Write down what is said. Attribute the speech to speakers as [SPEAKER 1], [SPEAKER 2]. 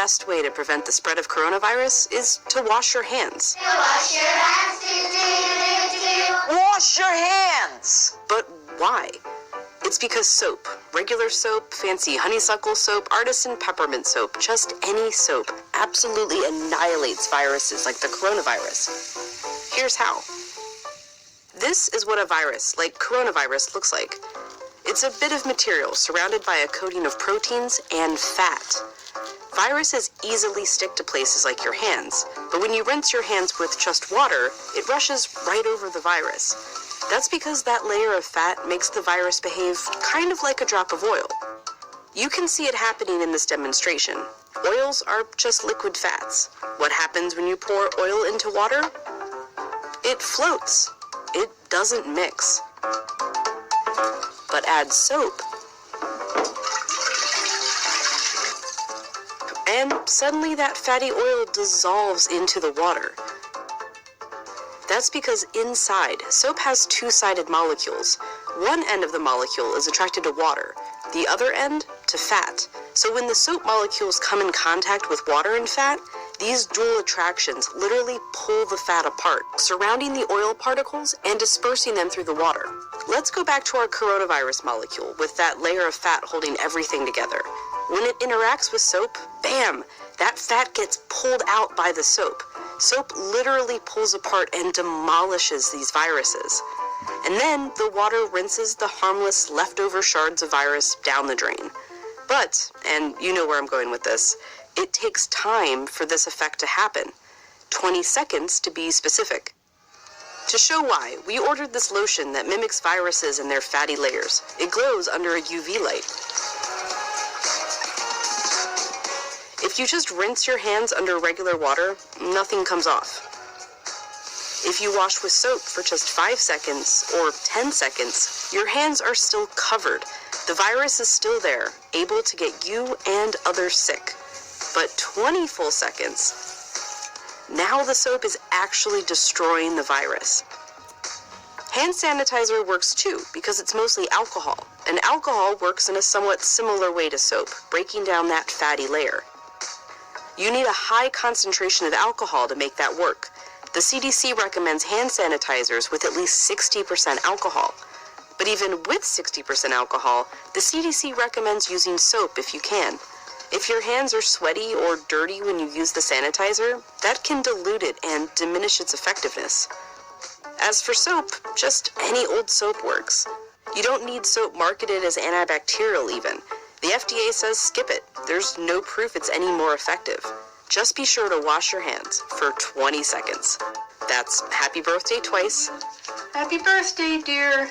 [SPEAKER 1] best way to prevent the spread of coronavirus is to wash your hands.
[SPEAKER 2] Wash your hands.
[SPEAKER 3] Wash your hands!
[SPEAKER 1] But why? It's because soap, regular soap, fancy honeysuckle soap, artisan peppermint soap, just any soap, absolutely annihilates viruses like the coronavirus. Here's how. This is what a virus, like coronavirus, looks like. It's a bit of material surrounded by a coating of proteins and fat. Viruses easily stick to places like your hands, but when you rinse your hands with just water, it rushes right over the virus. That's because that layer of fat makes the virus behave kind of like a drop of oil. You can see it happening in this demonstration. Oils are just liquid fats. What happens when you pour oil into water? It floats. It doesn't mix. But add soap, and suddenly that fatty oil dissolves into the water. That's because inside, soap has two-sided molecules. One end of the molecule is attracted to water, the other end to fat. So when the soap molecules come in contact with water and fat, these dual attractions literally pull the fat apart, surrounding the oil particles and dispersing them through the water. Let's go back to our coronavirus molecule with that layer of fat holding everything together. When it interacts with soap, bam, that fat gets pulled out by the soap. Soap literally pulls apart and demolishes these viruses. And then the water rinses the harmless leftover shards of virus down the drain. But, and you know where I'm going with this, it takes time for this effect to happen. 20 seconds to be specific. To show why, we ordered this lotion that mimics viruses and their fatty layers. It glows under a UV light. If you just rinse your hands under regular water, nothing comes off. If you wash with soap for just 5 seconds or 10 seconds, your hands are still covered. The virus is still there, able to get you and others sick. But 20 full seconds, now the soap is actually destroying the virus. Hand sanitizer works too, because it's mostly alcohol, and alcohol works in a somewhat similar way to soap, breaking down that fatty layer. You need a high concentration of alcohol to make that work. The CDC recommends hand sanitizers with at least 60% alcohol. But even with 60% alcohol, the CDC recommends using soap if you can. If your hands are sweaty or dirty when you use the sanitizer, that can dilute it and diminish its effectiveness. As for soap, just any old soap works. You don't need soap marketed as antibacterial even. The FDA says skip it. There's no proof it's any more effective. Just be sure to wash your hands for 20 seconds. That's happy birthday twice.
[SPEAKER 4] Happy birthday, dear.